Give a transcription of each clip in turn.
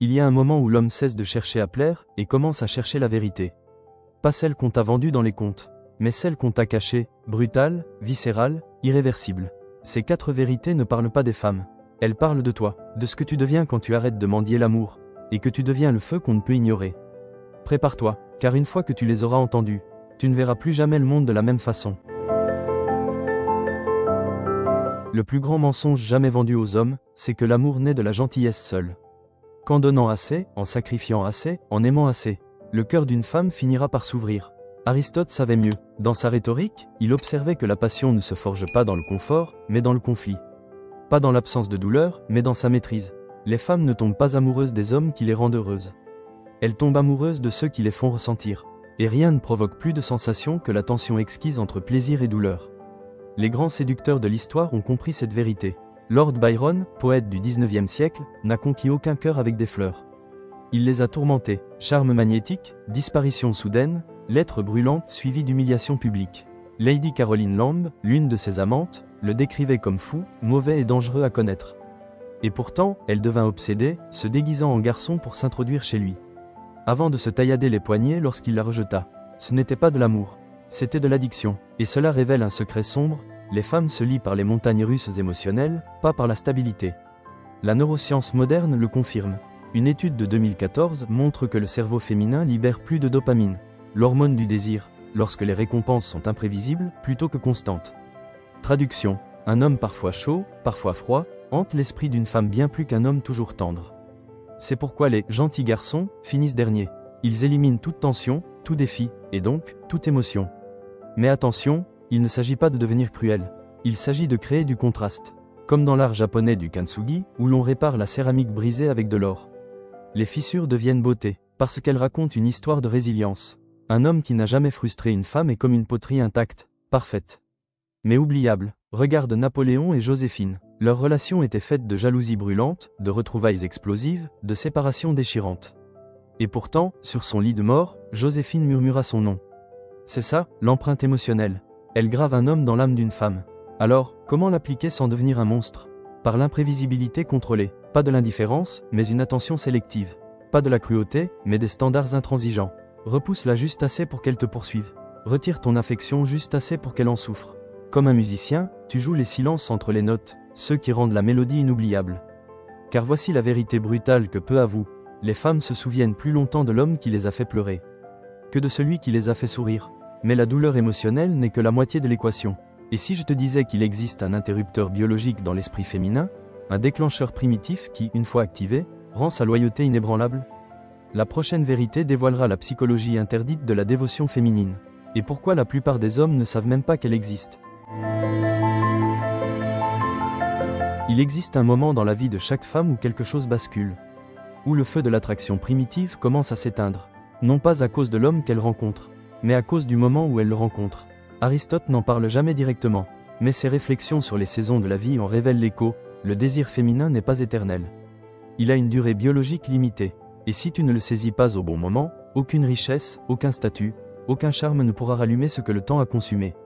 Il y a un moment où l'homme cesse de chercher à plaire et commence à chercher la vérité. Pas celle qu'on t'a vendue dans les contes, mais celle qu'on t'a cachée, brutale, viscérale, irréversible. Ces 4 vérités ne parlent pas des femmes. Elles parlent de toi, de ce que tu deviens quand tu arrêtes de mendier l'amour, et que tu deviens le feu qu'on ne peut ignorer. Prépare-toi, car une fois que tu les auras entendues, tu ne verras plus jamais le monde de la même façon. Le plus grand mensonge jamais vendu aux hommes, c'est que l'amour naît de la gentillesse seule. Qu'en donnant assez, en sacrifiant assez, en aimant assez, le cœur d'une femme finira par s'ouvrir. Aristote savait mieux. Dans sa rhétorique, il observait que la passion ne se forge pas dans le confort, mais dans le conflit. Pas dans l'absence de douleur, mais dans sa maîtrise. Les femmes ne tombent pas amoureuses des hommes qui les rendent heureuses. Elles tombent amoureuses de ceux qui les font ressentir. Et rien ne provoque plus de sensation que la tension exquise entre plaisir et douleur. Les grands séducteurs de l'histoire ont compris cette vérité. Lord Byron, poète du XIXe siècle, n'a conquis aucun cœur avec des fleurs. Il les a tourmentés, charme magnétique, disparition soudaine, lettres brûlantes suivies d'humiliations publiques. Lady Caroline Lamb, l'une de ses amantes, le décrivait comme fou, mauvais et dangereux à connaître. Et pourtant, elle devint obsédée, se déguisant en garçon pour s'introduire chez lui. Avant de se taillader les poignets lorsqu'il la rejeta. Ce n'était pas de l'amour, c'était de l'addiction. Et cela révèle un secret sombre, les femmes se lient par les montagnes russes émotionnelles, pas par la stabilité. La neuroscience moderne le confirme. Une étude de 2014 montre que le cerveau féminin libère plus de dopamine, l'hormone du désir, lorsque les récompenses sont imprévisibles plutôt que constantes. Traduction. Un homme parfois chaud, parfois froid, hante l'esprit d'une femme bien plus qu'un homme toujours tendre. C'est pourquoi les « gentils garçons » finissent derniers. Ils éliminent toute tension, tout défi, et donc, toute émotion. Mais attention, il ne s'agit pas de devenir cruel. Il s'agit de créer du contraste. Comme dans l'art japonais du kintsugi, où l'on répare la céramique brisée avec de l'or. Les fissures deviennent beauté, parce qu'elles racontent une histoire de résilience. Un homme qui n'a jamais frustré une femme est comme une poterie intacte, parfaite. Mais oubliable. Regarde Napoléon et Joséphine. Leur relation était faite de jalousie brûlante, de retrouvailles explosives, de séparations déchirantes. Et pourtant, sur son lit de mort, Joséphine murmura son nom. C'est ça, l'empreinte émotionnelle. Elle grave un homme dans l'âme d'une femme. Alors, comment l'appliquer sans devenir un monstre? Par l'imprévisibilité contrôlée. Pas de l'indifférence, mais une attention sélective. Pas de la cruauté, mais des standards intransigeants. Repousse-la juste assez pour qu'elle te poursuive. Retire ton affection juste assez pour qu'elle en souffre. Comme un musicien, tu joues les silences entre les notes, ceux qui rendent la mélodie inoubliable. Car voici la vérité brutale que peu avouent. Les femmes se souviennent plus longtemps de l'homme qui les a fait pleurer que de celui qui les a fait sourire. Mais la douleur émotionnelle n'est que la moitié de l'équation. Et si je te disais qu'il existe un interrupteur biologique dans l'esprit féminin, un déclencheur primitif qui, une fois activé, rend sa loyauté inébranlable? La prochaine vérité dévoilera la psychologie interdite de la dévotion féminine. Et pourquoi la plupart des hommes ne savent même pas qu'elle existe. Il existe un moment dans la vie de chaque femme où quelque chose bascule. Où le feu de l'attraction primitive commence à s'éteindre. Non pas à cause de l'homme qu'elle rencontre, mais à cause du moment où elle le rencontre. Aristote n'en parle jamais directement, mais ses réflexions sur les saisons de la vie en révèlent l'écho. Le désir féminin n'est pas éternel. Il a une durée biologique limitée. Et si tu ne le saisis pas au bon moment, aucune richesse, aucun statut, aucun charme ne pourra rallumer ce que le temps a consumé.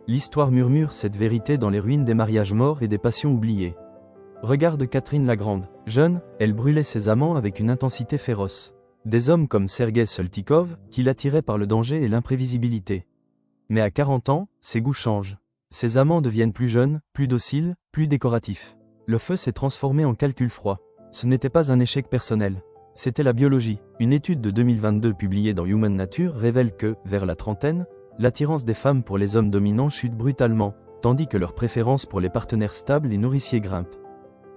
L'histoire murmure cette vérité dans les ruines des mariages morts et des passions oubliées. Regarde Catherine la Grande. Jeune, elle brûlait ses amants avec une intensité féroce. Des hommes comme Sergueï Soltikov, qui l'attiraient par le danger et l'imprévisibilité. Mais à 40 ans, ses goûts changent. Ses amants deviennent plus jeunes, plus dociles, plus décoratifs. Le feu s'est transformé en calcul froid. Ce n'était pas un échec personnel. C'était la biologie. Une étude de 2022 publiée dans Human Nature révèle que, vers la trentaine, l'attirance des femmes pour les hommes dominants chute brutalement, tandis que leur préférence pour les partenaires stables et nourriciers grimpe.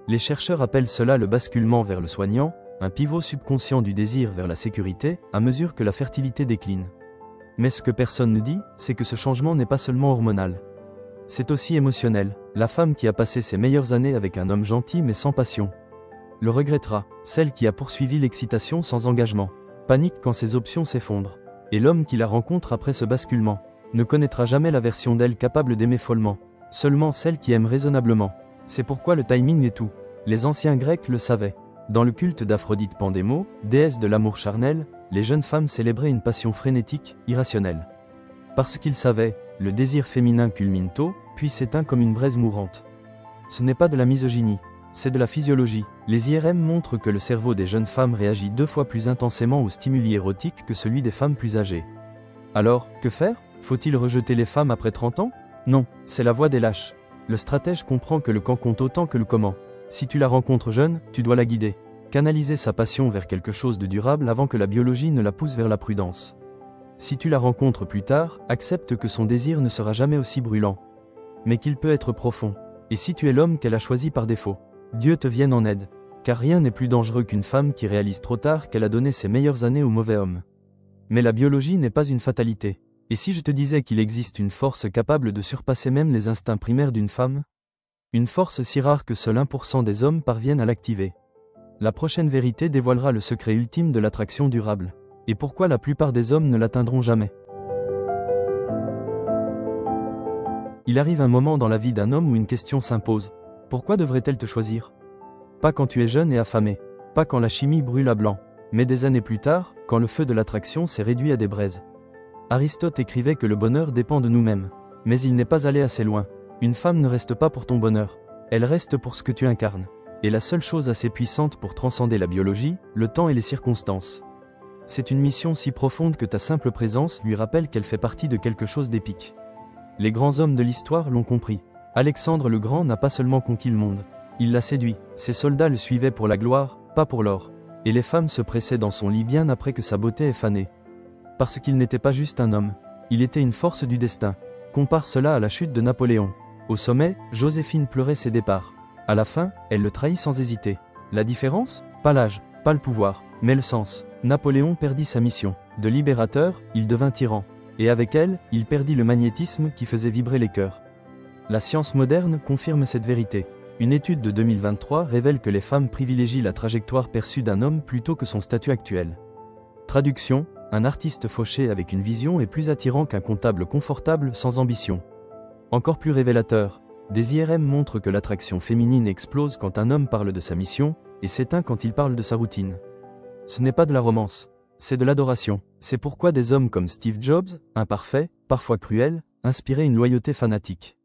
Les chercheurs appellent cela le basculement vers le soignant, un pivot subconscient du désir vers la sécurité, à mesure que la fertilité décline. Mais ce que personne ne dit, c'est que ce changement n'est pas seulement hormonal. C'est aussi émotionnel. La femme qui a passé ses meilleures années avec un homme gentil mais sans passion le regrettera. Celle qui a poursuivi l'excitation sans engagement panique quand ses options s'effondrent. Et l'homme qui la rencontre après ce basculement ne connaîtra jamais la version d'elle capable d'aimer follement, seulement celle qui aime raisonnablement. C'est pourquoi le timing est tout. Les anciens Grecs le savaient. Dans le culte d'Aphrodite Pandémo, déesse de l'amour charnel, les jeunes femmes célébraient une passion frénétique, irrationnelle. Parce qu'ils savaient, le désir féminin culmine tôt, puis s'éteint comme une braise mourante. Ce n'est pas de la misogynie, c'est de la physiologie. Les IRM montrent que le cerveau des jeunes femmes réagit 2 fois plus intensément aux stimuli érotiques que celui des femmes plus âgées. Alors, que faire? Faut-il rejeter les femmes après 30 ans? Non, c'est la voie des lâches. Le stratège comprend que le quand compte autant que le comment. Si tu la rencontres jeune, tu dois la guider. Canaliser sa passion vers quelque chose de durable avant que la biologie ne la pousse vers la prudence. Si tu la rencontres plus tard, accepte que son désir ne sera jamais aussi brûlant. Mais qu'il peut être profond. Et si tu es l'homme qu'elle a choisi par défaut, Dieu te vienne en aide. Car rien n'est plus dangereux qu'une femme qui réalise trop tard qu'elle a donné ses meilleures années au mauvais homme. Mais la biologie n'est pas une fatalité. Et si je te disais qu'il existe une force capable de surpasser même les instincts primaires d'une femme? Une force si rare que seul 1% des hommes parviennent à l'activer. La prochaine vérité dévoilera le secret ultime de l'attraction durable. Et pourquoi la plupart des hommes ne l'atteindront jamais. Il arrive un moment dans la vie d'un homme où une question s'impose. Pourquoi devrait-elle te choisir? Pas quand tu es jeune et affamé. Pas quand la chimie brûle à blanc. Mais des années plus tard, quand le feu de l'attraction s'est réduit à des braises. Aristote écrivait que le bonheur dépend de nous-mêmes. Mais il n'est pas allé assez loin. Une femme ne reste pas pour ton bonheur. Elle reste pour ce que tu incarnes. Et la seule chose assez puissante pour transcender la biologie, le temps et les circonstances. C'est une mission si profonde que ta simple présence lui rappelle qu'elle fait partie de quelque chose d'épique. Les grands hommes de l'histoire l'ont compris. Alexandre le Grand n'a pas seulement conquis le monde. Il l'a séduit. Ses soldats le suivaient pour la gloire, pas pour l'or. Et les femmes se pressaient dans son lit bien après que sa beauté ait fané. Parce qu'il n'était pas juste un homme. Il était une force du destin. Compare cela à la chute de Napoléon. Au sommet, Joséphine pleurait ses départs. À la fin, elle le trahit sans hésiter. La différence? Pas l'âge, pas le pouvoir, mais le sens. Napoléon perdit sa mission. De libérateur, il devint tyran. Et avec elle, il perdit le magnétisme qui faisait vibrer les cœurs. La science moderne confirme cette vérité. Une étude de 2023 révèle que les femmes privilégient la trajectoire perçue d'un homme plutôt que son statut actuel. Traduction: un artiste fauché avec une vision est plus attirant qu'un comptable confortable sans ambition. Encore plus révélateur, des IRM montrent que l'attraction féminine explose quand un homme parle de sa mission, et s'éteint quand il parle de sa routine. Ce n'est pas de la romance, c'est de l'adoration. C'est pourquoi des hommes comme Steve Jobs, imparfaits, parfois cruels, inspiraient une loyauté fanatique.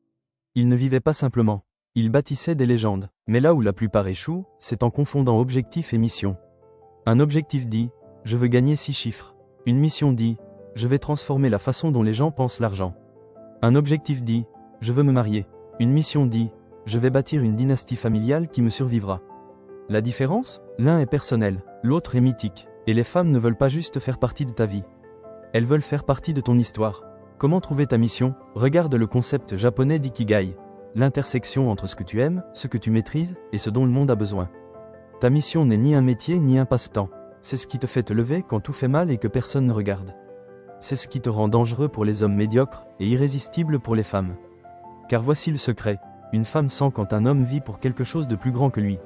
Ils ne vivaient pas simplement, ils bâtissaient des légendes. Mais là où la plupart échouent, c'est en confondant objectif et mission. Un objectif dit « je veux gagner 6 chiffres ». Une mission dit « je vais transformer la façon dont les gens pensent l'argent ». Un objectif dit « je veux me marier ». Une mission dit « je vais bâtir une dynastie familiale qui me survivra ». La différence? L'un est personnel, l'autre est mythique. Et les femmes ne veulent pas juste faire partie de ta vie. Elles veulent faire partie de ton histoire. Comment trouver ta mission? Regarde le concept japonais d'ikigai. L'intersection entre ce que tu aimes, ce que tu maîtrises, et ce dont le monde a besoin. Ta mission n'est ni un métier ni un passe-temps. C'est ce qui te fait te lever quand tout fait mal et que personne ne regarde. C'est ce qui te rend dangereux pour les hommes médiocres et irrésistible pour les femmes. Car voici le secret, une femme sent quand un homme vit pour quelque chose de plus grand que lui.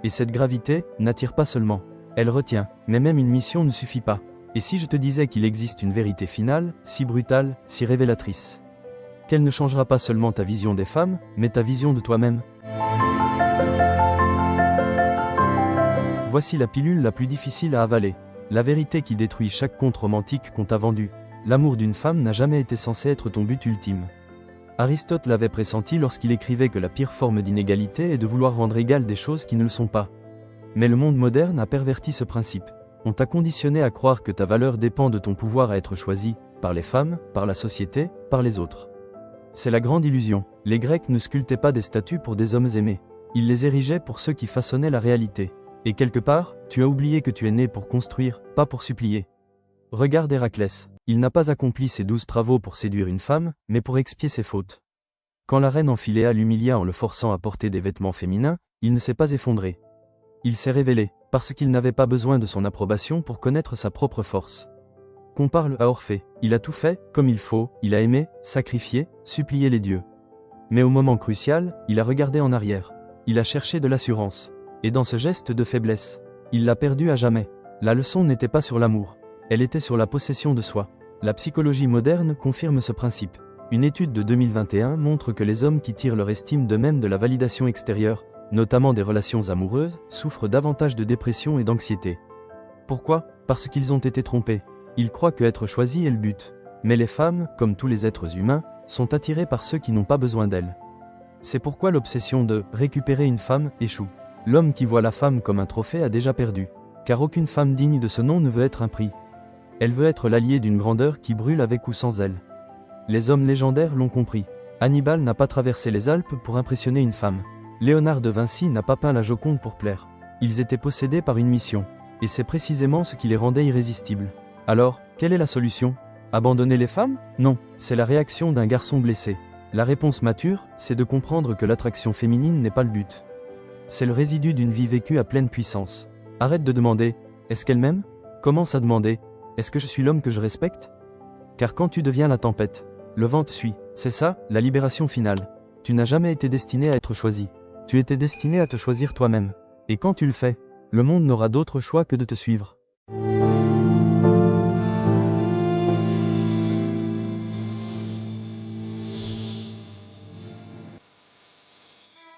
Et cette gravité n'attire pas seulement, elle retient, mais même une mission ne suffit pas. Et si je te disais qu'il existe une vérité finale, si brutale, si révélatrice? Qu'elle ne changera pas seulement ta vision des femmes, mais ta vision de toi-même. Voici la pilule la plus difficile à avaler. La vérité qui détruit chaque conte romantique qu'on t'a vendu. L'amour d'une femme n'a jamais été censé être ton but ultime. Aristote l'avait pressenti lorsqu'il écrivait que la pire forme d'inégalité est de vouloir rendre égales des choses qui ne le sont pas. Mais le monde moderne a perverti ce principe. On t'a conditionné à croire que ta valeur dépend de ton pouvoir à être choisi, par les femmes, par la société, par les autres. C'est la grande illusion. Les Grecs ne sculptaient pas des statues pour des hommes aimés. Ils les érigeaient pour ceux qui façonnaient la réalité. Et quelque part, tu as oublié que tu es né pour construire, pas pour supplier. Regarde Héraclès. Il n'a pas accompli ses 12 travaux pour séduire une femme, mais pour expier ses fautes. Quand la reine Amphiléa l'humilia en le forçant à porter des vêtements féminins, il ne s'est pas effondré. Il s'est révélé, parce qu'il n'avait pas besoin de son approbation pour connaître sa propre force. Compare-le à Orphée. Il a tout fait, comme il faut, il a aimé, sacrifié, supplié les dieux. Mais au moment crucial, il a regardé en arrière. Il a cherché de l'assurance. Et dans ce geste de faiblesse, il l'a perdu à jamais. La leçon n'était pas sur l'amour. Elle était sur la possession de soi. La psychologie moderne confirme ce principe. Une étude de 2021 montre que les hommes qui tirent leur estime d'eux-mêmes de la validation extérieure, notamment des relations amoureuses, souffrent davantage de dépression et d'anxiété. Pourquoi? Parce qu'ils ont été trompés. Ils croient que être choisi est le but. Mais les femmes, comme tous les êtres humains, sont attirées par ceux qui n'ont pas besoin d'elles. C'est pourquoi l'obsession de récupérer une femme échoue. L'homme qui voit la femme comme un trophée a déjà perdu. Car aucune femme digne de ce nom ne veut être un prix. Elle veut être l'alliée d'une grandeur qui brûle avec ou sans elle. Les hommes légendaires l'ont compris. Hannibal n'a pas traversé les Alpes pour impressionner une femme. Léonard de Vinci n'a pas peint la Joconde pour plaire. Ils étaient possédés par une mission. Et c'est précisément ce qui les rendait irrésistibles. Alors, quelle est la solution? Abandonner les femmes? Non, c'est la réaction d'un garçon blessé. La réponse mature, c'est de comprendre que l'attraction féminine n'est pas le but. C'est le résidu d'une vie vécue à pleine puissance. Arrête de demander « Est-ce qu'elle m'aime ?» Commence à demander « Est-ce que je suis l'homme que je respecte ?» Car quand tu deviens la tempête, le vent te suit. C'est ça, la libération finale. Tu n'as jamais été destiné à être choisi. Tu étais destiné à te choisir toi-même. Et quand tu le fais, le monde n'aura d'autre choix que de te suivre.